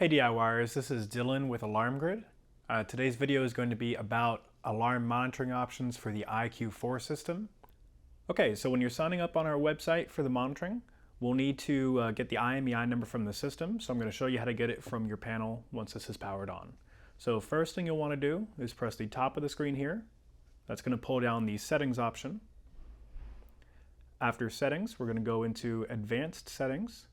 Hey DIYers, this is Dylan with AlarmGrid. Today's video is going to be about alarm monitoring options for the IQ4 system. Okay, so when you're signing up on our website for the monitoring, we'll need to get the IMEI number from the system. So I'm going to show you how to get it from your panel once this is powered on. So first thing you'll want to do is press the top of the screen here. That's going to pull down the settings option. After settings, we're going to go into advanced settings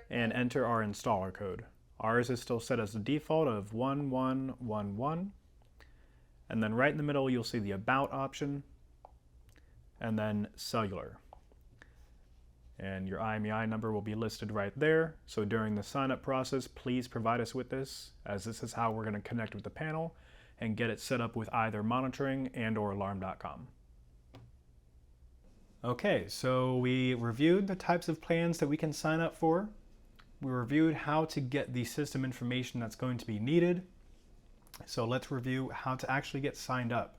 and enter our installer code. Ours is still set as the default of 1111. And then right in the middle, you'll see the About option, and then Cellular. And your IMEI number will be listed right there. So during the sign-up process, please provide us with this, as this is how we're going to connect with the panel and get it set up with either monitoring and/or Alarm.com. Okay, so we reviewed the types of plans that we can sign up for. We reviewed how to get the system information that's going to be needed. So let's review how to actually get signed up.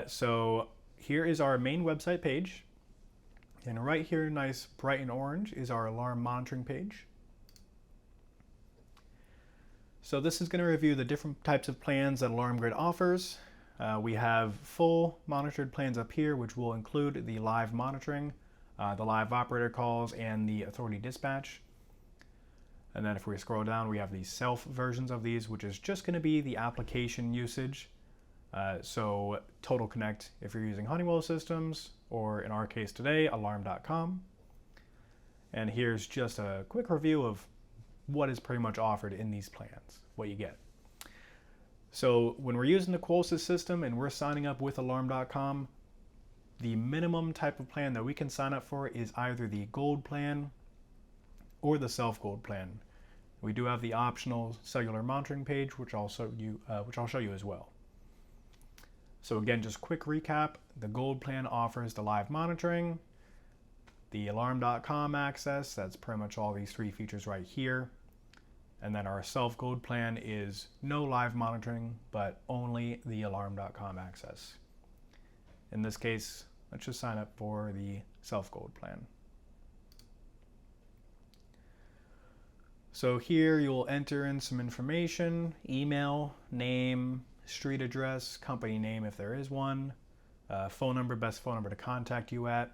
So here is our main website page. And right here, nice bright and orange, is our alarm monitoring page. So this is going to review the different types of plans that AlarmGrid offers. We have full monitored plans up here, which will include the live monitoring, the live operator calls, and the authority dispatch. And then if we scroll down, we have the self versions of these, which is just going to be the application usage. So Total Connect if you're using Honeywell systems, or in our case today, Alarm.com. And here's just a quick review of what is pretty much offered in these plans, what you get. So when we're using the Qolsys system and we're signing up with Alarm.com, the minimum type of plan that we can sign up for is either the Gold plan or the Self-Gold plan. We do have the optional cellular monitoring page, which I'll show you as well. So again, just quick recap. The Gold plan offers the live monitoring, the Alarm.com access, that's pretty much all these three features right here. And then our Self-Gold plan is no live monitoring, but only the Alarm.com access. In this case, let's just sign up for the Self-Gold plan. So here you'll enter in some information: email, name, street address, company name if there is one, phone number, best phone number to contact you at.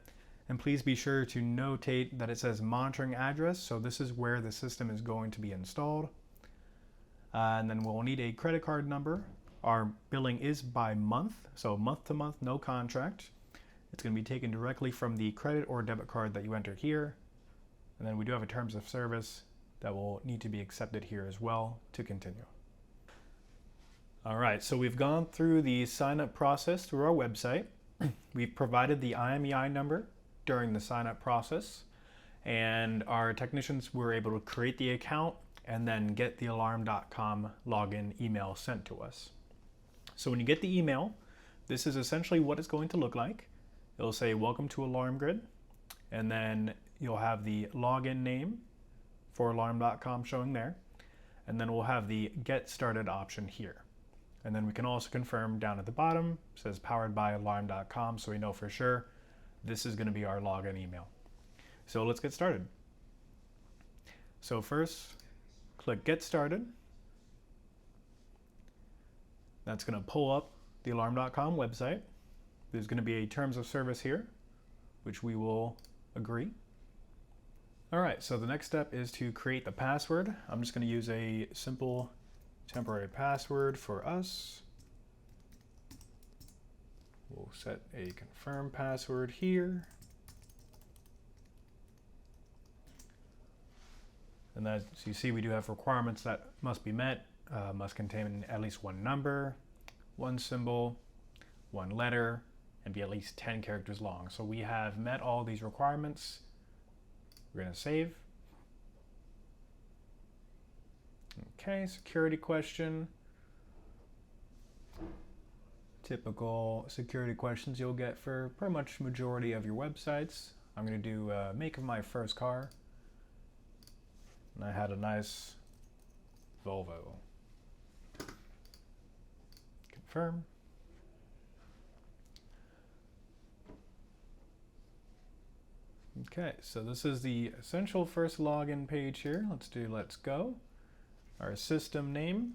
And please be sure to notate that it says monitoring address, so this is where the system is going to be installed. And then we'll need a credit card number. Our billing is by month, so month to month, no contract. It's going to be taken directly from the credit or debit card that you enter here. And then we do have a terms of service that will need to be accepted here as well to continue. All right, so we've gone through the sign-up process through our website. We've provided the IMEI number during the sign-up process, and our technicians were able to create the account and then get the Alarm.com login email sent to us. So when you get the email, this is essentially what it's going to look like. It'll say, "Welcome to AlarmGrid," and then you'll have the login name for Alarm.com showing there, and then we'll have the Get Started option here. And then we can also confirm down at the bottom, it says powered by Alarm.com, so we know for sure this is going to be our login email. So let's get started. So first, click Get Started. That's going to pull up the Alarm.com website. There's going to be a terms of service here, which we will agree. All right, so the next step is to create the password. I'm just going to use a simple temporary password for us. We'll set a confirm password here. And as you see, we do have requirements that must be met. Must contain at least one number, one symbol, one letter, and be at least 10 characters long. So we have met all these requirements. We're going to save. Okay, security question. Typical security questions you'll get for pretty much majority of your websites. I'm going to do make of my first car. And I had a nice Volvo. Confirm. Okay, so this is the essential first login page here. Let's do let's go. Our system name,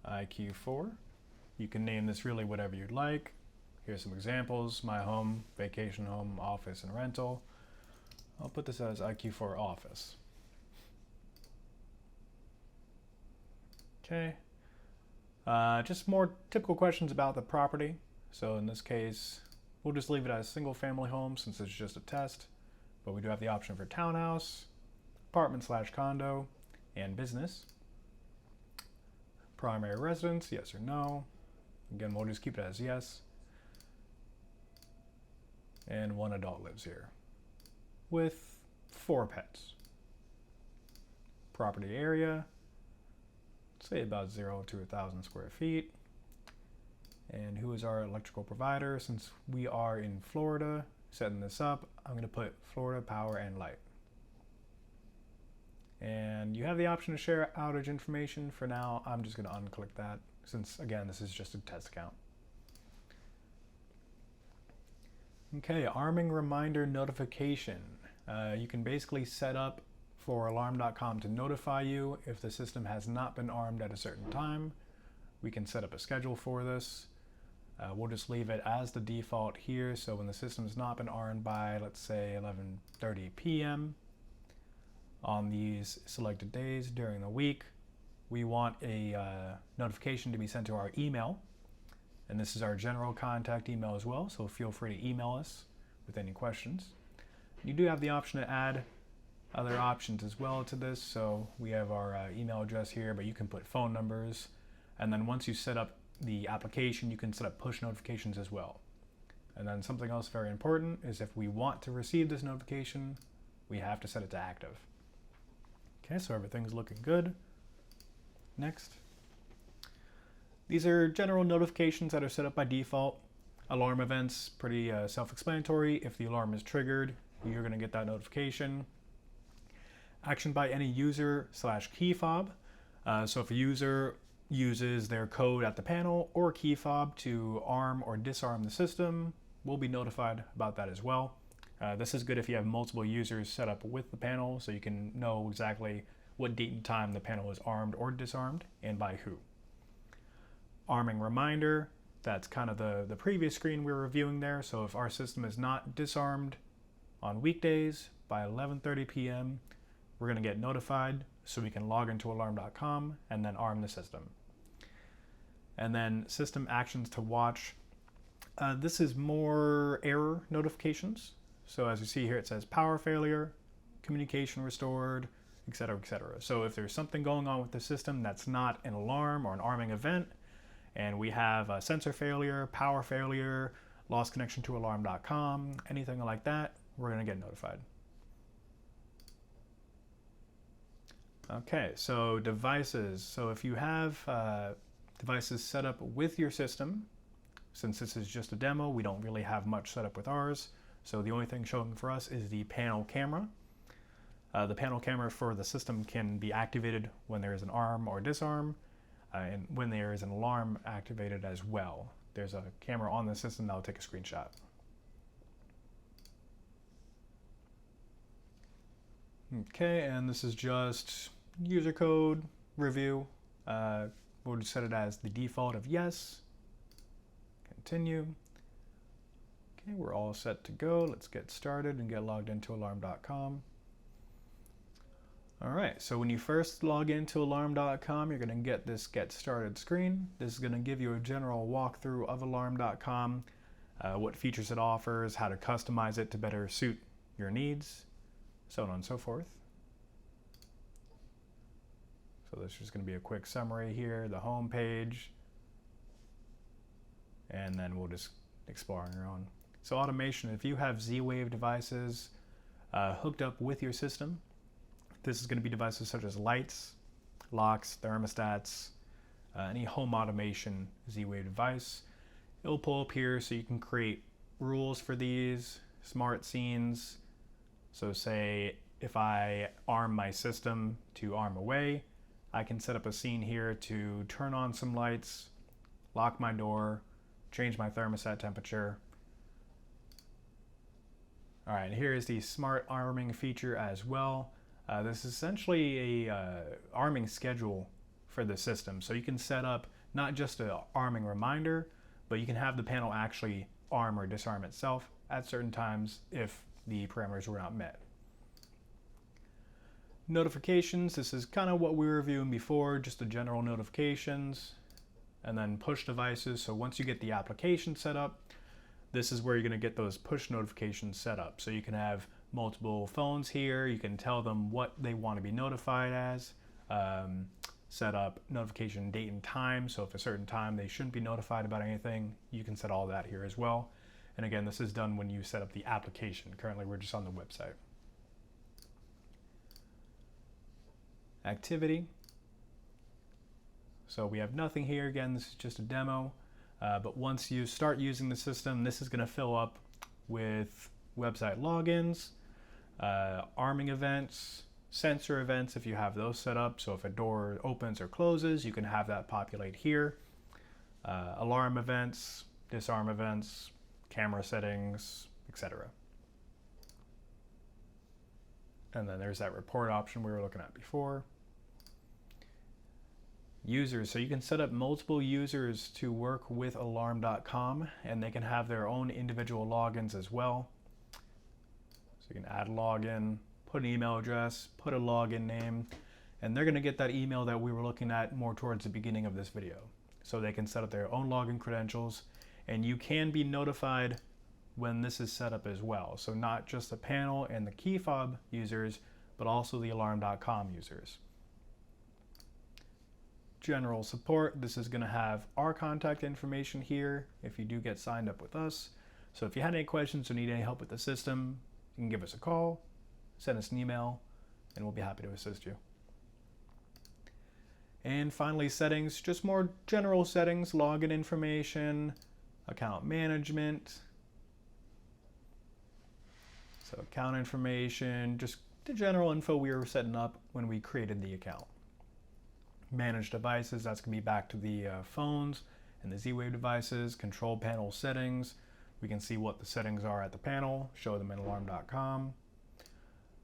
IQ4. You can name this really whatever you'd like. Here's some examples: my home, vacation home, office, and rental. I'll put this as IQ4 office. Okay. Just more typical questions about the property. So in this case, we'll just leave it as single family home since it's just a test, but we do have the option for townhouse, apartment/condo, and business. Primary residence, yes or no. Again, we'll just keep it as yes. And 1 adult lives here with 4 pets. Property area, say about 0 to 1,000 square feet. And who is our electrical provider? Since we are in Florida, setting this up, I'm going to put Florida Power and Light. And you have the option to share outage information. For now, I'm just going to unclick that since, again, this is just a test account. Okay, arming reminder notification. You can basically set up for Alarm.com to notify you if the system has not been armed at a certain time. We can set up a schedule for this. We'll just leave it as the default here. So when the system has not been armed by, let's say, 11:30 p.m. on these selected days during the week, we want a notification to be sent to our email. And this is our general contact email as well, so feel free to email us with any questions. You do have the option to add other options as well to this. So we have our email address here, but you can put phone numbers. And then once you set up the application, you can set up push notifications as well. And then something else very important is if we want to receive this notification, we have to set it to active. Okay, so everything's looking good. Next. These are general notifications that are set up by default. Alarm events, pretty self-explanatory. If the alarm is triggered, you're going to get that notification. Action by any user/key fob. So if a user uses their code at the panel or key fob to arm or disarm the system, we'll be notified about that as well. This is good if you have multiple users set up with the panel, so you can know exactly what date and time the panel is armed or disarmed and by who. Arming reminder, that's kind of the previous screen we were reviewing there. So if our system is not disarmed on weekdays by 11:30 p.m., we're going to get notified so we can log into Alarm.com and then arm the system. And then system actions to watch. This is more error notifications. So as you see here, it says power failure, communication restored, etc., etc. So if there's something going on with the system that's not an alarm or an arming event, and we have a sensor failure, power failure, lost connection to Alarm.com, anything like that, we're going to get notified. Okay, so devices. So if you have devices set up with your system, since this is just a demo, we don't really have much set up with ours. So the only thing showing for us is the panel camera. The panel camera for the system can be activated when there is an arm or disarm, and when there is an alarm activated as well. There's a camera on the system that will take a screenshot. Okay, and this is just user code review. We'll just set it as the default of yes. Continue. Okay, we're all set to go. Let's get started and get logged into Alarm.com. All right, so when you first log into Alarm.com, you're going to get this Get Started screen. This is going to give you a general walkthrough of Alarm.com, what features it offers, how to customize it to better suit your needs, so on and so forth. So this is just going to be a quick summary here, the home page, and then we'll just explore on your own. So automation, if you have Z-Wave devices hooked up with your system, this is going to be devices such as lights, locks, thermostats, any home automation Z-Wave device. It'll pull up here so you can create rules for these, smart scenes. So say if I arm my system to arm away, I can set up a scene here to turn on some lights, lock my door, change my thermostat temperature. All right, here is the smart arming feature as well. This is essentially a arming schedule for the system. So you can set up not just an arming reminder, but you can have the panel actually arm or disarm itself at certain times if the parameters were not met. Notifications, this is kind of what we were reviewing before, just the general notifications. And then push devices, so once you get the application set up, this is where you're going to get those push notifications set up. So you can have multiple phones here, you can tell them what they want to be notified as, set up notification date and time, so if a certain time they shouldn't be notified about anything, you can set all that here as well. And again, this is done when you set up the application. Currently we're just on the website. Activity. So we have nothing here. Again, this is just a demo, but once you start using the system, this is going to fill up with website logins, arming events, sensor events if you have those set up. So if a door opens or closes, you can have that populate here. Alarm events, disarm events, camera settings, etc. And then there's that report option we were looking at before. Users, so you can set up multiple users to work with Alarm.com, and they can have their own individual logins as well. So you can add a login, put an email address, put a login name, and they're going to get that email that we were looking at more towards the beginning of this video. So they can set up their own login credentials, and you can be notified when this is set up as well. So not just the panel and the key fob users, but also the Alarm.com users. General support, this is going to have our contact information here if you do get signed up with us. So if you had any questions or need any help with the system, you can give us a call, send us an email, and we'll be happy to assist you. And finally, settings, just more general settings, login information, account management. So account information, just the general info we were setting up when we created the account. Manage devices, that's going to be back to the phones and the Z-Wave devices. Control panel settings, we can see what the settings are at the panel, show them in Alarm.com.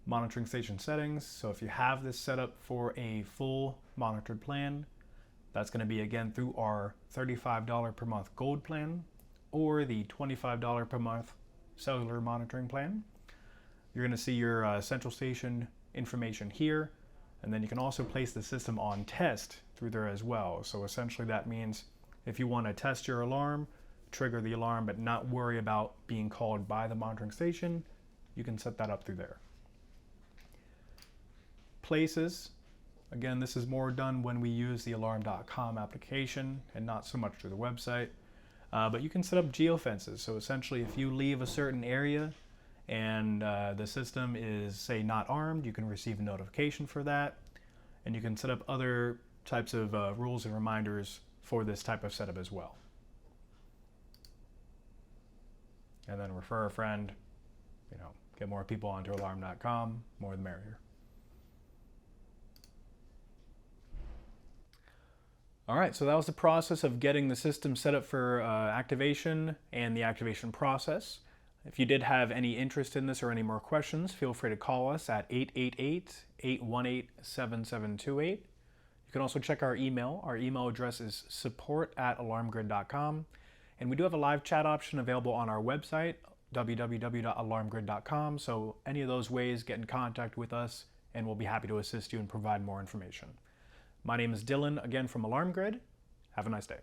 Monitoring station settings, so if you have this set up for a full monitored plan, that's going to be again through our $35 per month gold plan or the $25 per month cellular monitoring plan. You're going to see your central station information here. And then you can also place the system on test through there as well. So essentially that means if you want to test your alarm, trigger the alarm, but not worry about being called by the monitoring station, you can set that up through there. Places, again, this is more done when we use the Alarm.com application and not so much through the website. But you can set up geofences. So essentially if you leave a certain area and the system is, say, not armed, you can receive a notification for that, and you can set up other types of rules and reminders for this type of setup as well. And then refer a friend, get more people onto Alarm.com, more the merrier. All right, so that was the process of getting the system set up for activation and the activation process. If you did have any interest in this or any more questions, feel free to call us at 888-818-7728. You can also check our email. Our email address is support@alarmgrid.com. And we do have a live chat option available on our website, www.alarmgrid.com. So any of those ways, get in contact with us, and we'll be happy to assist you and provide more information. My name is Dylan, again from Alarm Grid. Have a nice day.